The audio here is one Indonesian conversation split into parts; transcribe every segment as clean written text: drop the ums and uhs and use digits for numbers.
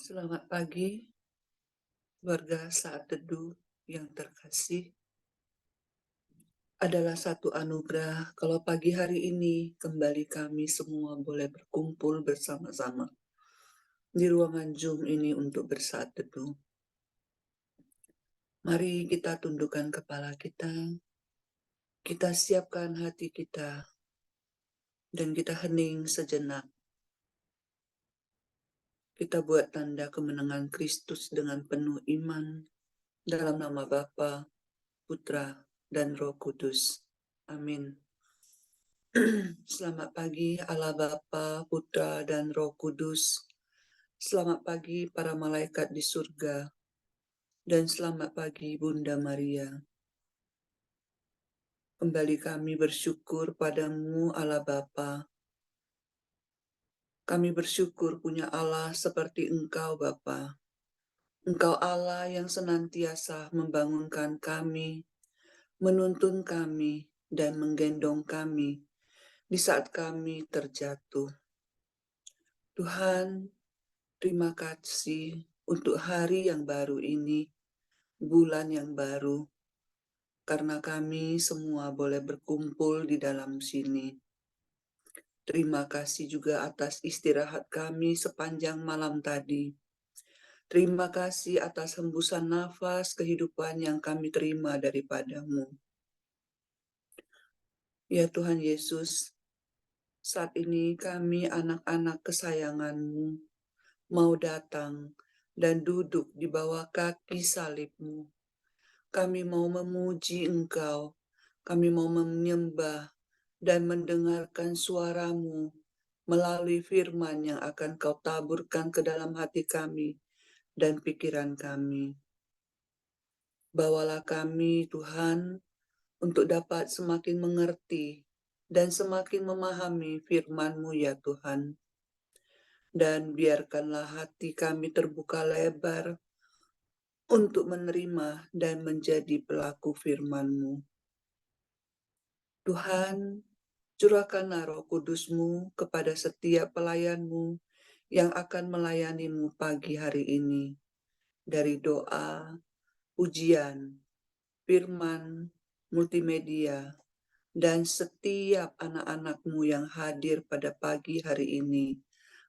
Selamat pagi, keluarga Saat Teduh yang terkasih. Adalah satu anugerah kalau pagi hari ini kembali kami semua boleh berkumpul bersama-sama di ruangan Zoom ini untuk bersaat teduh. Mari kita tundukkan kepala kita siapkan hati kita, dan kita hening sejenak. Kita buat tanda kemenangan Kristus dengan penuh iman dalam nama Bapa, Putra, dan Roh Kudus. Amin. Selamat pagi Allah Bapa, Putra, dan Roh Kudus. Selamat pagi para malaikat di surga. Dan selamat pagi Bunda Maria. Kembali kami bersyukur padamu Allah Bapa. Kami bersyukur punya Allah seperti Engkau Bapa. Engkau Allah yang senantiasa membangunkan kami, menuntun kami, dan menggendong kami di saat kami terjatuh. Tuhan, terima kasih untuk hari yang baru ini, bulan yang baru, karena kami semua boleh berkumpul di dalam sini. Terima kasih juga atas istirahat kami sepanjang malam tadi. Terima kasih atas hembusan nafas kehidupan yang kami terima daripadamu. Ya Tuhan Yesus, saat ini kami anak-anak kesayanganmu mau datang dan duduk di bawah kaki salib-Mu. Kami mau memuji Engkau, kami mau menyembah dan mendengarkan suara-Mu melalui firman yang akan Kau taburkan ke dalam hati kami dan pikiran kami. Bawalah kami, Tuhan, untuk dapat semakin mengerti dan semakin memahami firman-Mu ya Tuhan. Dan biarkanlah hati kami terbuka lebar untuk menerima dan menjadi pelaku firman-Mu. Tuhan, curahkanlah Roh Kudus-Mu kepada setiap pelayan-Mu yang akan melayani-Mu pagi hari ini. Dari doa, ujian, firman, multimedia, dan setiap anak-anak-Mu yang hadir pada pagi hari ini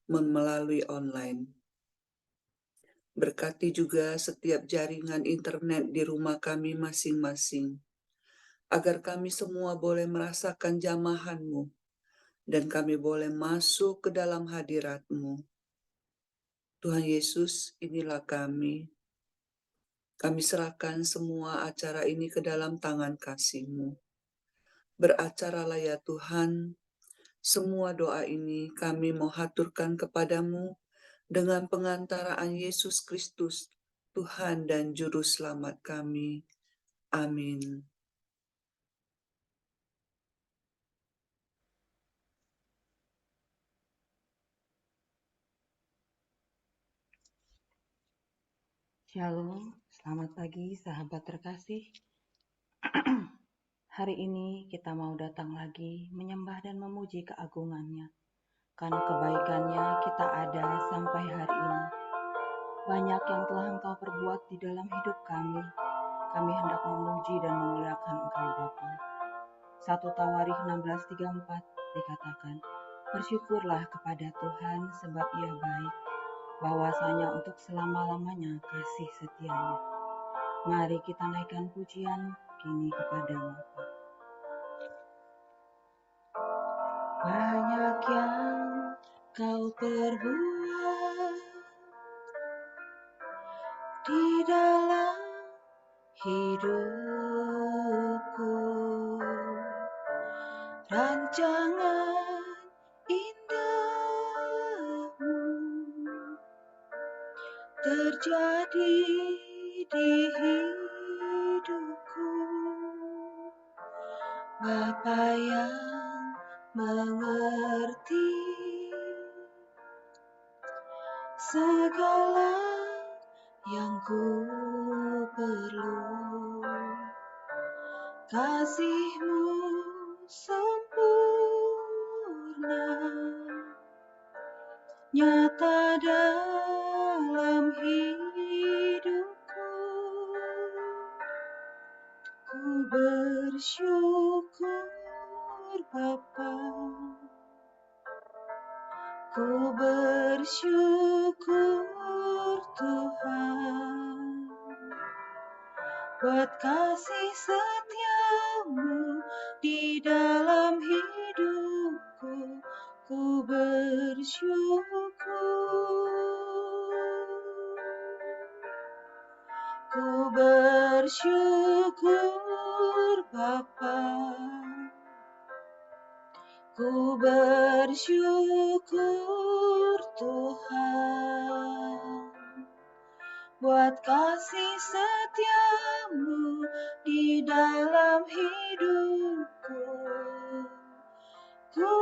melalui online. Berkati juga setiap jaringan internet di rumah kami masing-masing, agar kami semua boleh merasakan jamahan-Mu, dan kami boleh masuk ke dalam hadirat-Mu. Tuhan Yesus, inilah kami. Kami serahkan semua acara ini ke dalam tangan kasih-Mu. Beracaralah ya Tuhan, semua doa ini kami mau haturkan kepadamu dengan pengantaraan Yesus Kristus, Tuhan dan Juru Selamat kami. Amin. Shalom, selamat pagi sahabat terkasih. Hari ini kita mau datang lagi menyembah dan memuji keagungannya. Karena kebaikannya kita ada sampai hari ini. Banyak yang telah Engkau perbuat di dalam hidup kami. Kami hendak memuji dan memuliakan Engkau Bapa. 1 Tawarikh 16:34 dikatakan, bersyukurlah kepada Tuhan sebab Ia baik, bahwasanya untuk selama-lamanya kasih setianya. Mari kita naikkan pujian kini kepada-Mu. Banyak yang Kau perbuat di dalam hidupku, rancangan indah-Mu terjadi di hidupku. Bapa yang mengerti segala yang ku perlu, kasih-Mu sempurna nyata dalam Bapa. Ku bersyukur Tuhan buat kasih setiamu di dalam hidupku. Ku bersyukur, ku bersyukur Bapa. Ku bersyukur Tuhan buat kasih setiamu di dalam hidupku. Ku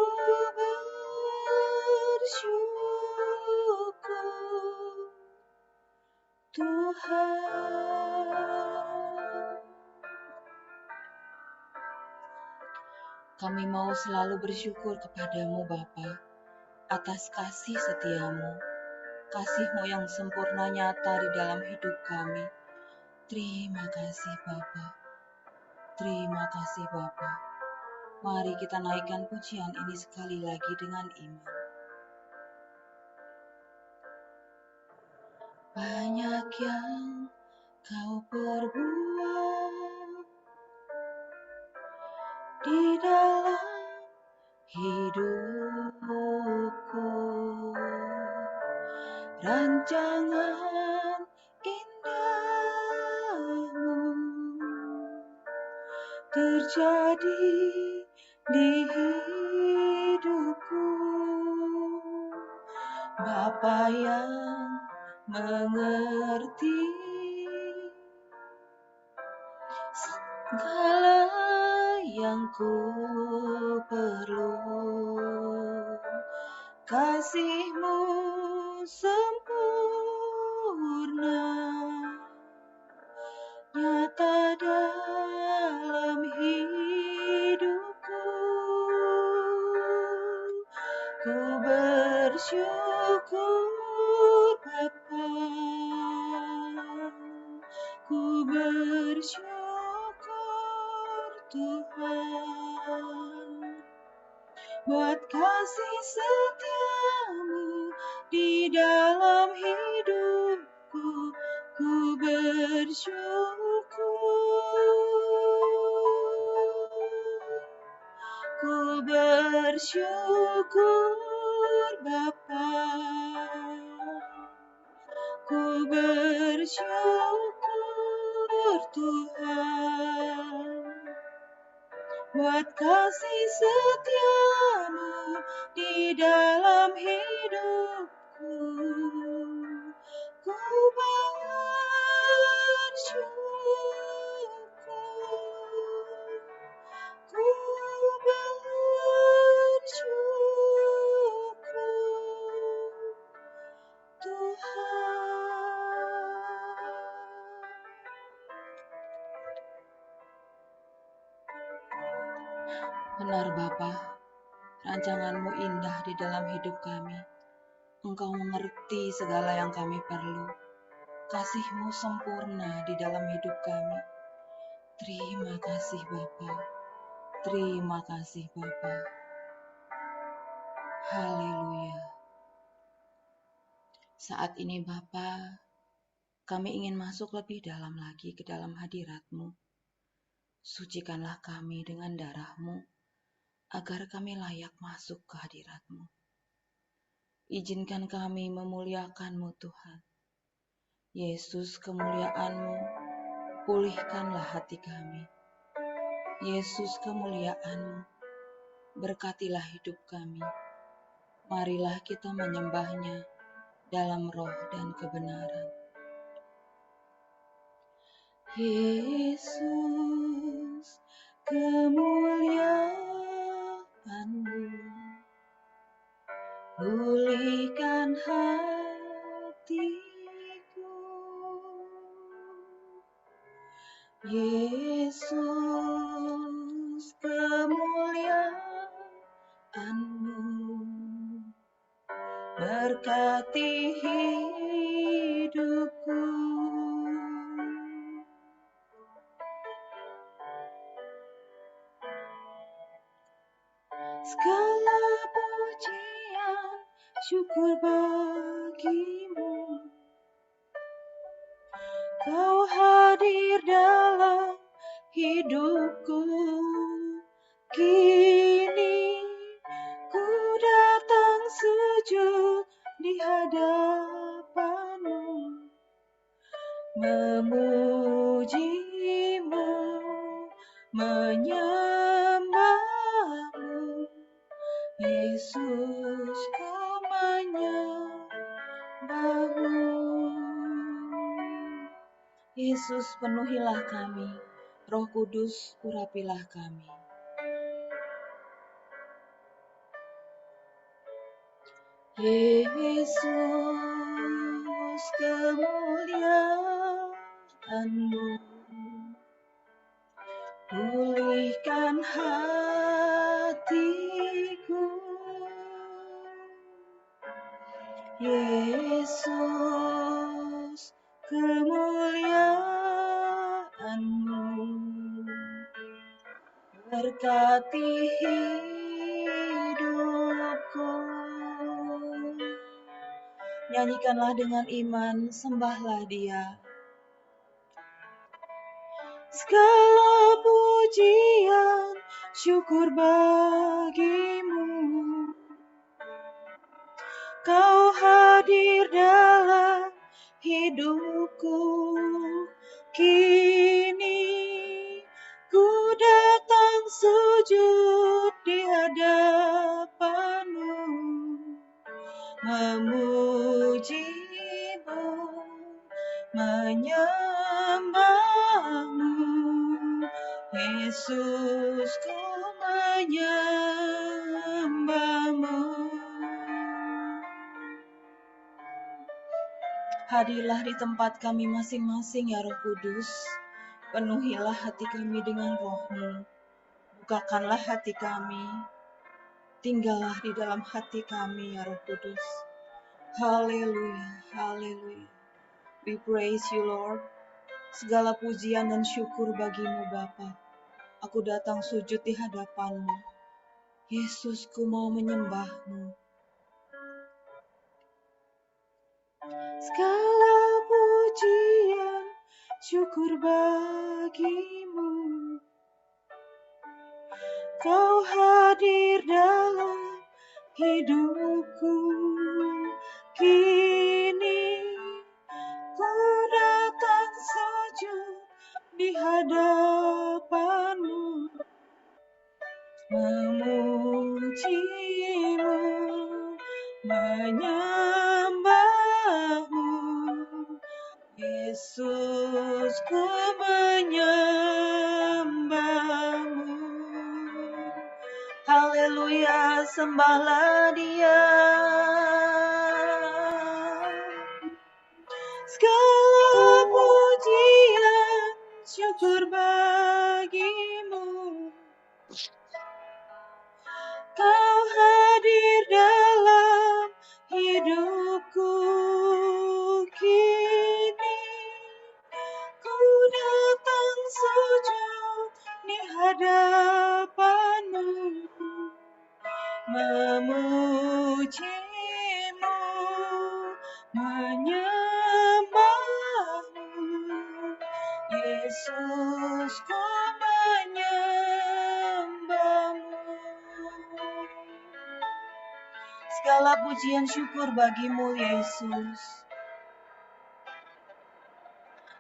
bersyukur Tuhan. Kami mau selalu bersyukur kepadamu Bapa atas kasih setiamu, kasih-Mu yang sempurna nyata di dalam hidup kami. Terima kasih Bapa, terima kasih Bapa. Mari kita naikkan pujian ini sekali lagi dengan iman. Banyak yang Kau perbuat di dalam hidupku, rancangan indahmu terjadi di hidupku. Bapa yang mengerti segala yang ku perlu, kasih-Mu sempurna nyata dalam hidupku. Ku bersyukur Bapa, ku bersyukur Tuhan buat kasih setiamu di dalam hidupku. Ku bersyukur Bapa, ku bersyukur Tuhan buat kasih setiamu di dalam hidupku. Ku bersyukur, ku bersyukur Tuhan. Benar Bapa, rancangan-Mu indah di dalam hidup kami. Engkau mengerti segala yang kami perlu. Kasih-Mu sempurna di dalam hidup kami. Terima kasih Bapa. Terima kasih Bapa. Haleluya. Saat ini Bapa, kami ingin masuk lebih dalam lagi ke dalam hadirat-Mu. Sucikanlah kami dengan darah-Mu, agar kami layak masuk ke hadirat-Mu. Izinkan kami memuliakan-Mu Tuhan. Yesus, kemuliaan-Mu, pulihkanlah hati kami. Yesus, kemuliaan-Mu, berkatilah hidup kami. Marilah kita menyembah-Nya dalam roh dan kebenaran. Yesus, kemuliaan-Mu, pulihkan hatiku. Yesus, kemuliaan-Mu, berkati hidupku. Segala pujian, syukur bagimu. Kau hadir dalam hidupku. Kini ku datang sujud di hadapanmu, memujimu, menyembahmu. Yesus, ku menyembahmu. Yesus, penuhilah kami. Roh Kudus, urapilah kami. Yesus, kemuliaan-Mu pulihkan hatiku. Yesus, kemuliaan-Mu berkati hidupku. Nyanyikanlah dengan iman, sembahlah Dia. Segala pujian, syukur bagimu. Kau hadir dalam hidupku. Kini ku datang sujud di hadapanmu, memujimu, menyembahmu. Yesus, ku menyembahmu. Hadirlah di tempat kami masing-masing ya Roh Kudus. Penuhilah hati kami dengan Roh-Mu. Bukakanlah hati kami. Tinggallah di dalam hati kami ya Roh Kudus. Haleluya, haleluya. We praise you Lord. Segala pujian dan syukur bagimu Bapa. Aku datang sujud di hadapan-Mu. Yesus, ku mau menyembah-Mu. Segala pujian, syukur bagimu. Kau hadir dalam hidupku. Kini ku datang sujud di hadapanmu, memujimu, menyembahmu. Yesus, ku menyembahmu. Haleluya, sembahlah Dia. Segala pujian, syukur bagimu. Kau hadir dalam hidupku. Kini ku datang sujud di hadapanmu, memujimu, menyembahmu. Yesus, ku menyembahmu. Segala pujian syukur bagimu Yesus.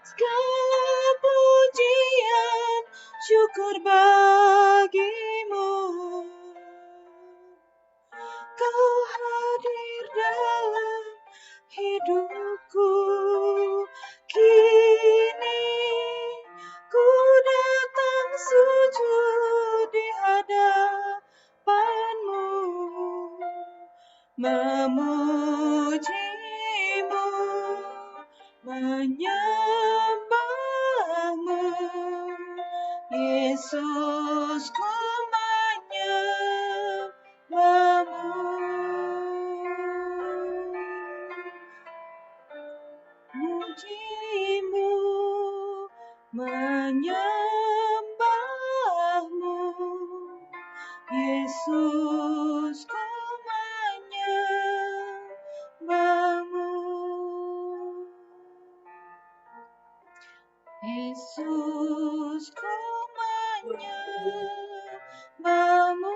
Segala pujian syukur bagimu. Kau hadir dalam hidupku. Kini ku datang sujud di hadapanmu, memujimu, menyembahmu. Yesus, ku menyembahmu. Mujimu, menyembahmu. Yesus, ku menyembahmu. Yesus, ku menyembahmu.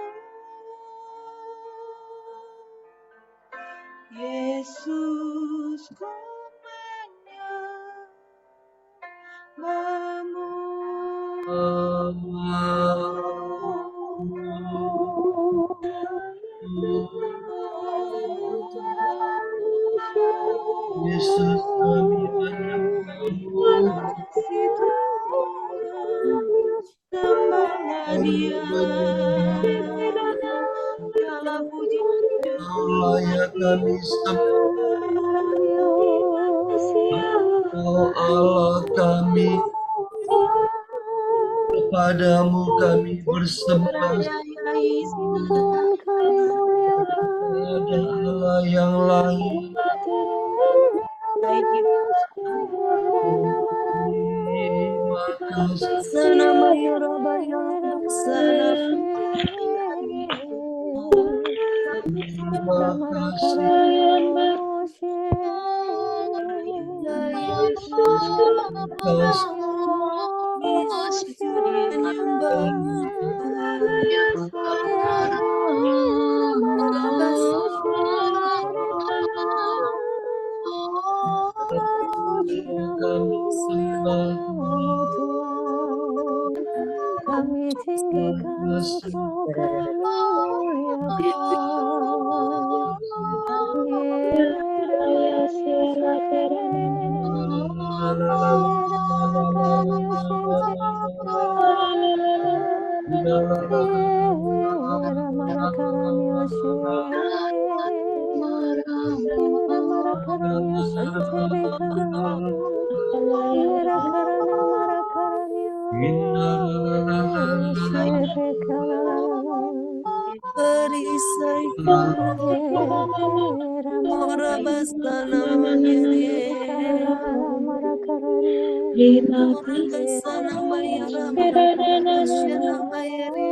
Yesus, ku menyembahmu. Yesus kami menyembahmu. Kasih Tuhan, sembahlah Kami Dia. menyembahmu. Segala puji dan Kau layak kami sembah. Kau Allah kami, kepadamu kami bersembah. Tuhan kami muliakan, Tiada Allah yang lain. Terima kasih. Sanamaya Rabaya Ramaya Terima kasih. Yesus terima kasih. Kami sembah. Tuhan, kami tinggikan Kasih. Engkau, kami muliakan. Yeramaya Perisai ora basana mayere Terima ora basana mayara shana mayere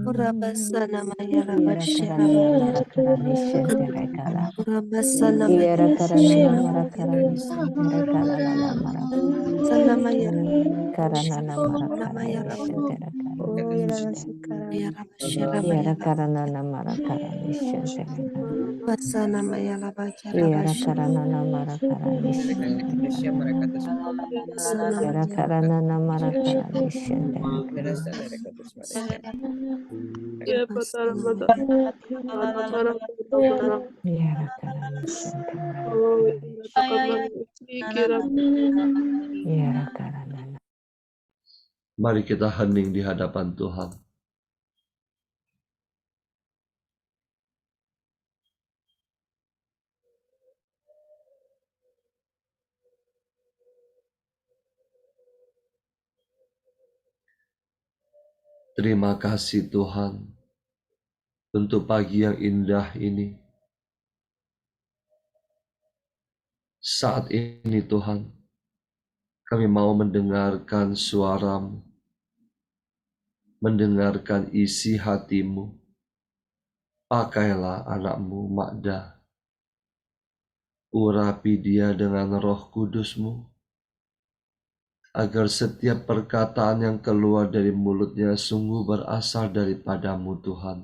ora basana mayara bashara ora basana Yera mayara karanana shana mara karani shentere kalala mara sana mayara karanana mara sana karani mayara shentere karani shte mayara bashara yera mayara karanana mara karani shentere karani basana mayara bashara yera bashara karanana mara karani shentere karani sana yera mayara karanana mara karani shentere karani yera karani shentere karani yera karanana. Mari kita hening di hadapan Tuhan. Terima kasih Tuhan untuk pagi yang indah ini. Saat ini Tuhan, kami mau mendengarkan suara-Mu, mendengarkan isi hati-Mu. Pakailah anak-Mu Magda, urapi dia dengan Roh Kudus-Mu, agar setiap perkataan yang keluar dari mulutnya sungguh berasal daripada-Mu Tuhan.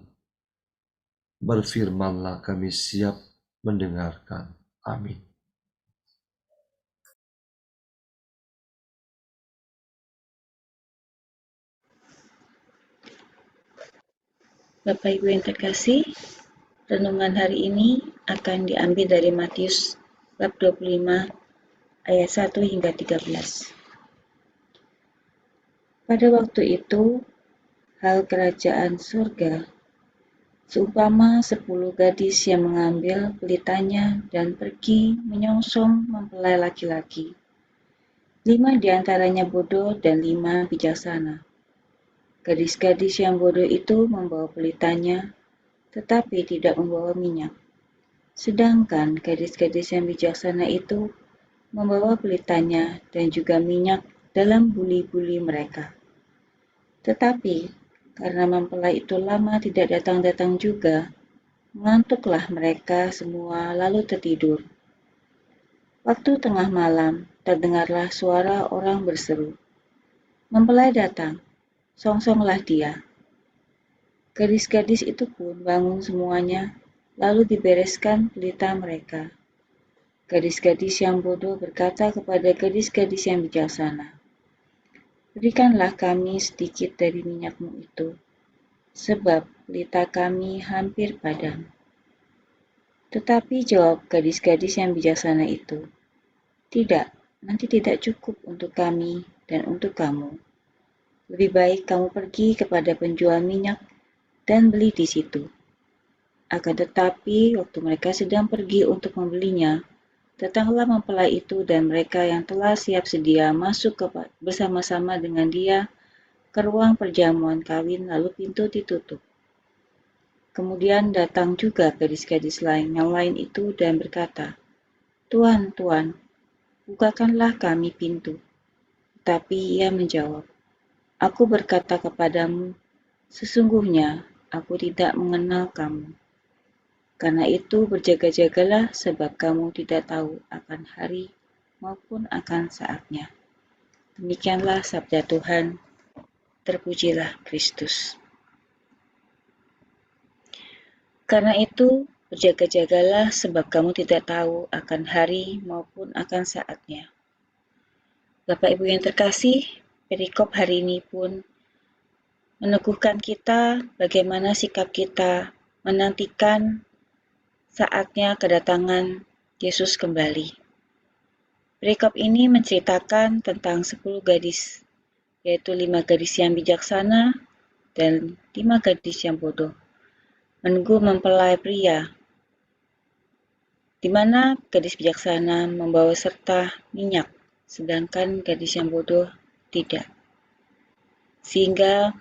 Berfirmanlah, kami siap mendengarkan. Amin. Bapak Ibu yang terkasih, renungan hari ini akan diambil dari Matius bab 25 ayat 1 hingga 13. Pada waktu itu, hal kerajaan surga seumpama 10 gadis yang mengambil pelitanya dan pergi menyongsong mempelai laki-laki. 5 diantaranya bodoh dan 5 bijaksana. Gadis-gadis yang bodoh itu membawa pelitanya, tetapi tidak membawa minyak. Sedangkan gadis-gadis yang bijaksana itu membawa pelitanya dan juga minyak dalam buli-buli mereka. Tetapi karena mempelai itu lama tidak datang-datang juga, mengantuklah mereka semua lalu tertidur. Waktu tengah malam, terdengarlah suara orang berseru, "Mempelai datang, songsonglah dia." Gadis-gadis itu pun bangun semuanya, lalu dibereskan pelita mereka. Gadis-gadis yang bodoh berkata kepada gadis-gadis yang bijaksana, "Berikanlah kami sedikit dari minyakmu itu, sebab pelita kami hampir padam." Tetapi jawab gadis-gadis yang bijaksana itu, "Tidak, nanti tidak cukup untuk kami dan untuk kamu. Lebih baik kamu pergi kepada penjual minyak dan beli di situ." Akan tetapi, waktu mereka sedang pergi untuk membelinya, datanglah mempelai itu dan mereka yang telah siap sedia masuk bersama-sama dengan dia ke ruang perjamuan kawin, lalu pintu ditutup. Kemudian datang juga gadis-gadis yang lain itu dan berkata, "Tuan, Tuan, bukakanlah kami pintu." Tapi ia menjawab, "Aku berkata kepadamu, sesungguhnya aku tidak mengenal kamu. Karena itu berjaga-jagalah sebab kamu tidak tahu akan hari maupun akan saatnya." Demikianlah sabda Tuhan, terpujilah Kristus. Karena itu berjaga-jagalah sebab kamu tidak tahu akan hari maupun akan saatnya. Bapak Ibu yang terkasih, perikop hari ini pun meneguhkan kita bagaimana sikap kita menantikan saatnya kedatangan Yesus kembali. Perikop ini menceritakan tentang 10 gadis, yaitu 5 gadis yang bijaksana dan 5 gadis yang bodoh, menunggu mempelai pria, di mana gadis bijaksana membawa serta minyak, sedangkan gadis yang bodoh tidak. Sehingga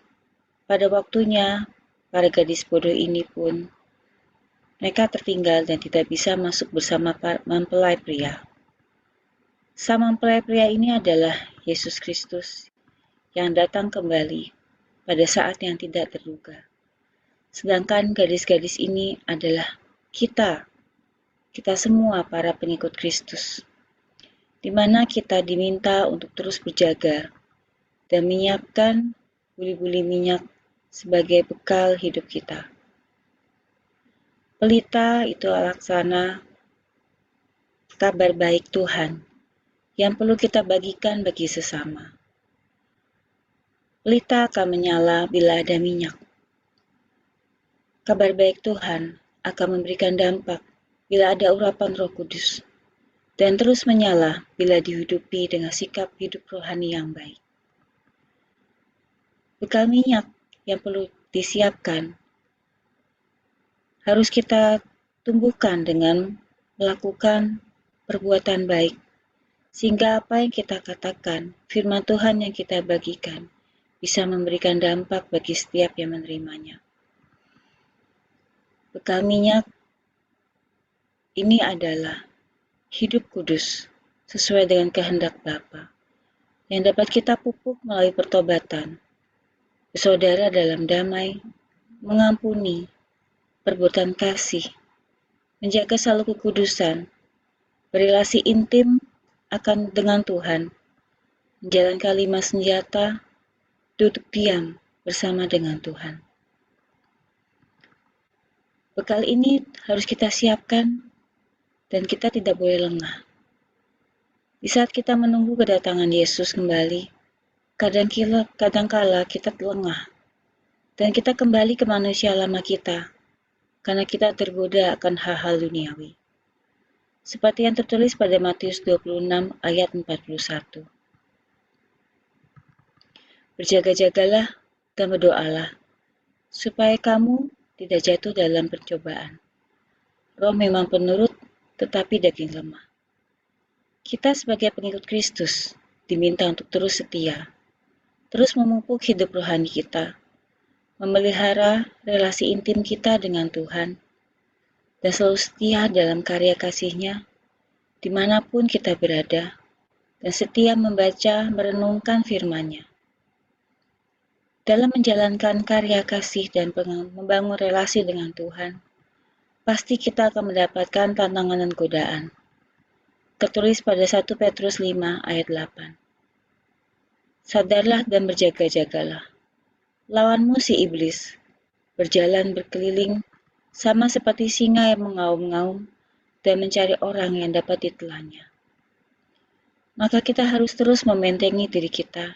pada waktunya, para gadis bodoh ini pun mereka tertinggal dan tidak bisa masuk bersama mempelai pria. Sang mempelai pria ini adalah Yesus Kristus yang datang kembali pada saat yang tidak terduga. Sedangkan gadis-gadis ini adalah kita semua para pengikut Kristus, di mana kita diminta untuk terus berjaga dan menyiapkan buli-buli minyak sebagai bekal hidup kita. Pelita itu laksana kabar baik Tuhan yang perlu kita bagikan bagi sesama. Pelita akan menyala bila ada minyak. Kabar baik Tuhan akan memberikan dampak bila ada urapan Roh Kudus, dan terus menyala bila dihidupi dengan sikap hidup rohani yang baik. Bekal minyak yang perlu disiapkan harus kita tumbuhkan dengan melakukan perbuatan baik, sehingga apa yang kita katakan, firman Tuhan yang kita bagikan, bisa memberikan dampak bagi setiap yang menerimanya. Bekal minyak ini adalah hidup kudus sesuai dengan kehendak Bapa, yang dapat kita pupuk melalui pertobatan, bersaudara dalam damai, mengampuni, perbuatan kasih, menjaga selalu kekudusan, berrelasi intim dengan Tuhan, menjalankan 5 senjata, duduk diam bersama dengan Tuhan. Bekal ini harus kita siapkan dan kita tidak boleh lengah. Di saat kita menunggu kedatangan Yesus kembali, kadangkala kita lengah dan kita kembali ke manusia lama kita karena kita tergoda akan hal-hal duniawi. Seperti yang tertulis pada Matius 26 ayat 41. Berjaga-jagalah dan berdoalah supaya kamu tidak jatuh dalam pencobaan. Roh memang penurut, tetapi daging lemah. Kita sebagai pengikut Kristus diminta untuk terus setia, terus memupuk hidup rohani kita, memelihara relasi intim kita dengan Tuhan, dan selalu setia dalam karya kasih-Nya dimanapun kita berada, dan setia membaca merenungkan firman-Nya. Dalam menjalankan karya kasih dan membangun relasi dengan Tuhan, pasti kita akan mendapatkan tantangan dan godaan. Tertulis pada 1 Petrus 5 ayat 8. Sadarlah dan berjaga-jagalah. Lawanmu si iblis, berjalan berkeliling, sama seperti singa yang mengaum-ngaum dan mencari orang yang dapat ditelannya. Maka kita harus terus membentengi diri kita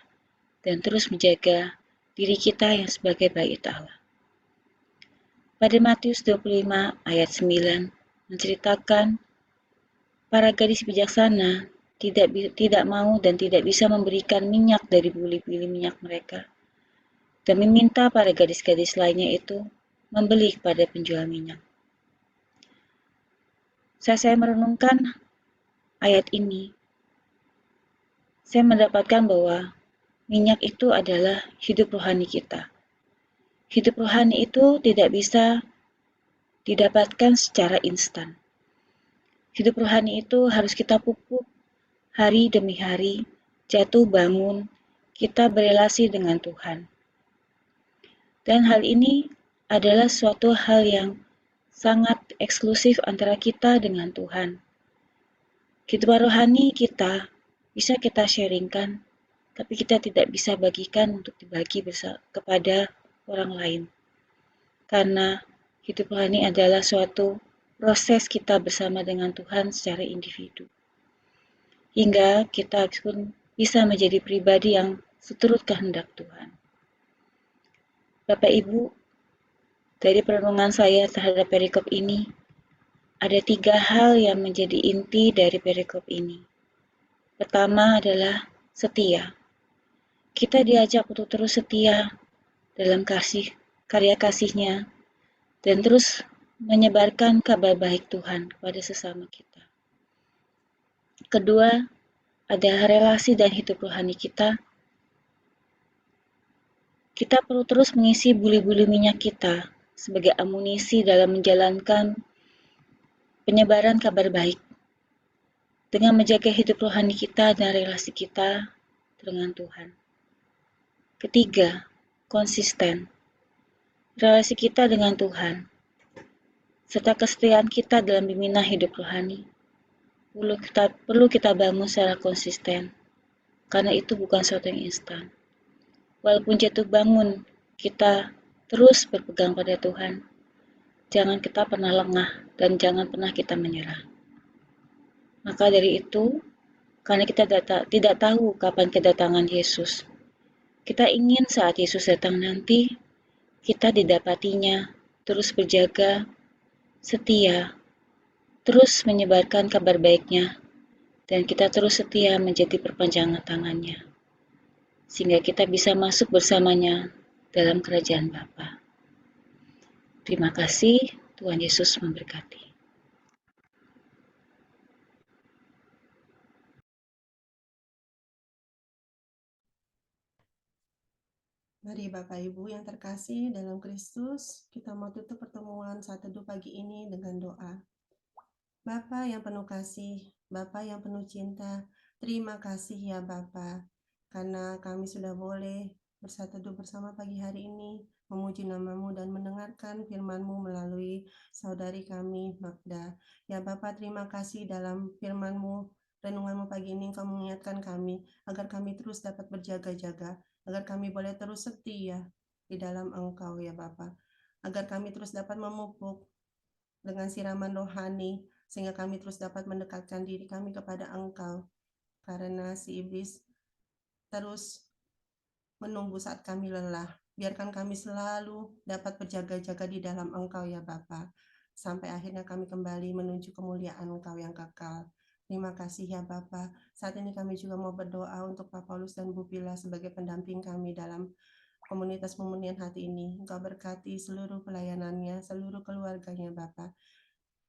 dan terus menjaga diri kita yang sebagai bait Allah. Pada Matius 25 ayat 9 menceritakan para gadis bijaksana tidak mau dan tidak bisa memberikan minyak dari buli-buli minyak mereka, dan meminta para gadis-gadis lainnya itu membeli kepada penjual minyak. Saat saya merenungkan ayat ini, saya mendapatkan bahwa minyak itu adalah hidup rohani kita. Hidup rohani itu tidak bisa didapatkan secara instan. Hidup rohani itu harus kita pupuk hari demi hari, jatuh bangun, kita berelasi dengan Tuhan. Dan hal ini adalah suatu hal yang sangat eksklusif antara kita dengan Tuhan. Kehidupan rohani kita bisa kita sharingkan, tapi kita tidak bisa bagikan untuk dibagi kepada orang lain. Karena hidup rohani adalah suatu proses kita bersama dengan Tuhan secara individu. Hingga kita pun bisa menjadi pribadi yang seturut kehendak Tuhan. Bapak Ibu, dari perenungan saya terhadap perikop ini, ada 3 hal yang menjadi inti dari perikop ini. Pertama adalah setia. Kita diajak untuk terus setia dalam karya kasih-Nya, dan terus menyebarkan kabar baik Tuhan kepada sesama kita. Kedua, ada relasi dan hidup rohani kita. Kita perlu terus mengisi buli-buli minyak kita sebagai amunisi dalam menjalankan penyebaran kabar baik dengan menjaga hidup rohani kita dan relasi kita dengan Tuhan. Ketiga, konsisten. Relasi kita dengan Tuhan serta kesetiaan kita dalam membina hidup rohani perlu kita bangun secara konsisten, karena itu bukan sesuatu yang instan. Walaupun jatuh bangun, kita terus berpegang pada Tuhan. Jangan kita pernah lengah dan jangan pernah kita menyerah. Maka dari itu, karena kita tidak tahu kapan kedatangan Yesus, kita ingin saat Yesus datang nanti, kita didapatinya, terus berjaga, setia, terus menyebarkan kabar baiknya, dan kita terus setia menjadi perpanjangan tangannya, sehingga kita bisa masuk bersamanya dalam kerajaan Bapa. Terima kasih, Tuhan Yesus memberkati. Mari Bapak Ibu yang terkasih dalam Kristus, kita mau tutup pertemuan saat teduh pagi ini dengan doa. Bapa yang penuh kasih, Bapa yang penuh cinta, terima kasih ya Bapa, karena kami sudah boleh bersatu teduh bersama pagi hari ini, memuji nama-Mu dan mendengarkan firman-Mu melalui saudari kami, Magda. Ya Bapa, terima kasih dalam firman-Mu, renungan-Mu pagi ini Engkau mengingatkan kami, agar kami terus dapat berjaga-jaga, agar kami boleh terus setia di dalam Engkau ya Bapa, agar kami terus dapat memupuk dengan siraman rohani, sehingga kami terus dapat mendekatkan diri kami kepada Engkau, karena si iblis terus menunggu saat kami lelah. Biarkan kami selalu dapat berjaga-jaga di dalam Engkau ya Bapa, sampai akhirnya kami kembali menuju kemuliaan Engkau yang kekal. Terima kasih ya Bapa. Saat ini kami juga mau berdoa untuk Pak Paulus dan Bu Pila sebagai pendamping kami dalam komunitas pemunihan hati ini. Engkau berkati seluruh pelayanannya, seluruh keluarganya Bapa.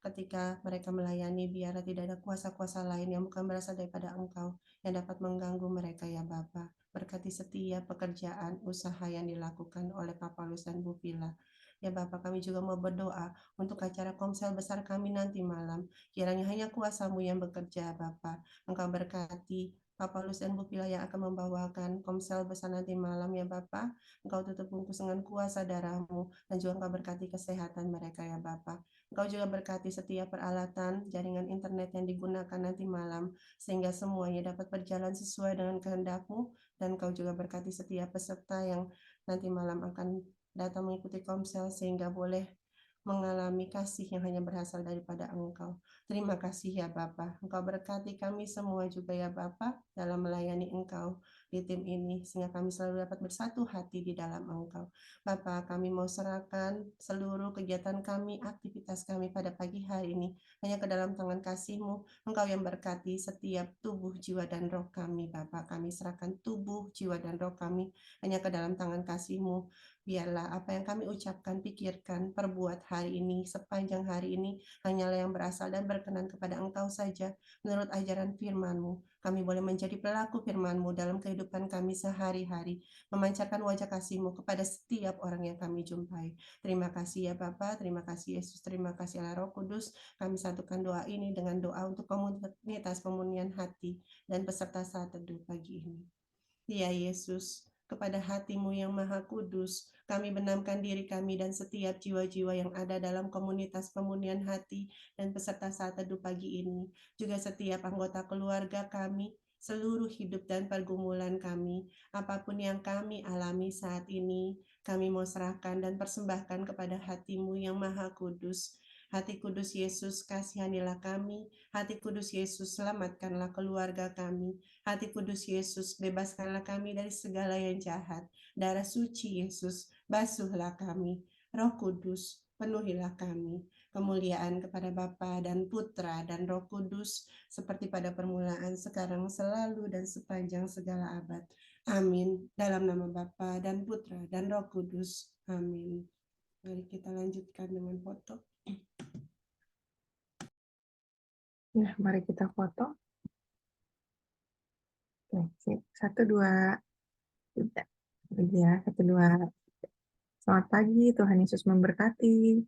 Ketika mereka melayani, biarlah tidak ada kuasa-kuasa lain yang bukan berasal daripada Engkau yang dapat mengganggu mereka ya Bapa. Berkati setiap pekerjaan, usaha yang dilakukan oleh Pak Paulus dan Bu Pila. Ya Bapa, kami juga mau berdoa untuk acara komsel besar kami nanti malam. Kiranya hanya kuasa-Mu yang bekerja Bapa. Engkau berkati Pak Paulus dan Bu Pila yang akan membawakan komsel besar nanti malam ya Bapa. Engkau tutup bungkus dengan kuasa darah-Mu dan juga Engkau berkati kesehatan mereka ya Bapa. Engkau juga berkati setiap peralatan jaringan internet yang digunakan nanti malam sehingga semuanya dapat berjalan sesuai dengan kehendak-Mu dan Engkau juga berkati setiap peserta yang nanti malam akan datang mengikuti komsel sehingga boleh mengalami kasih yang hanya berasal daripada Engkau. Terima kasih ya Bapa. Engkau berkati kami semua juga ya Bapa dalam melayani Engkau di tim ini sehingga kami selalu dapat bersatu hati di dalam Engkau. Bapa, kami mau serahkan seluruh kegiatan kami, aktivitas kami pada pagi hari ini hanya ke dalam tangan kasih-Mu. Engkau yang berkati setiap tubuh, jiwa, dan roh kami Bapa. Kami serahkan tubuh, jiwa, dan roh kami hanya ke dalam tangan kasih-Mu. Biarlah apa yang kami ucapkan, pikirkan, perbuat hari ini, sepanjang hari ini, hanyalah yang berasal dan berkenan kepada Engkau saja, menurut ajaran firman-Mu. Kami boleh menjadi pelaku firman-Mu dalam kehidupan kami sehari-hari, memancarkan wajah kasih-Mu kepada setiap orang yang kami jumpai. Terima kasih ya Bapa, terima kasih Yesus, terima kasih Allah Roh Kudus. Kami satukan doa ini dengan doa untuk komunitas pemunihan hati dan peserta saat teduh pagi ini. Ya Yesus, kepada hati-Mu yang maha kudus, kami benamkan diri kami dan setiap jiwa-jiwa yang ada dalam komunitas pemunihan hati dan peserta saat teduh pagi ini, juga setiap anggota keluarga kami, seluruh hidup dan pergumulan kami, apapun yang kami alami saat ini, kami mau serahkan dan persembahkan kepada hati-Mu yang maha kudus. Hati kudus Yesus, kasihanilah kami. Hati kudus Yesus, selamatkanlah keluarga kami. Hati kudus Yesus, bebaskanlah kami dari segala yang jahat. Darah suci Yesus, basuhlah kami. Roh Kudus, penuhilah kami. Kemuliaan kepada Bapa dan Putra dan Roh Kudus, seperti pada permulaan, sekarang, selalu, dan sepanjang segala abad. Amin. Dalam nama Bapa dan Putra dan Roh Kudus. Amin. Mari kita lanjutkan dengan foto. Nah, mari kita foto. Oke, sip. 1, 2, 3. Ya, 1, 2. Selamat pagi, Tuhan Yesus memberkati.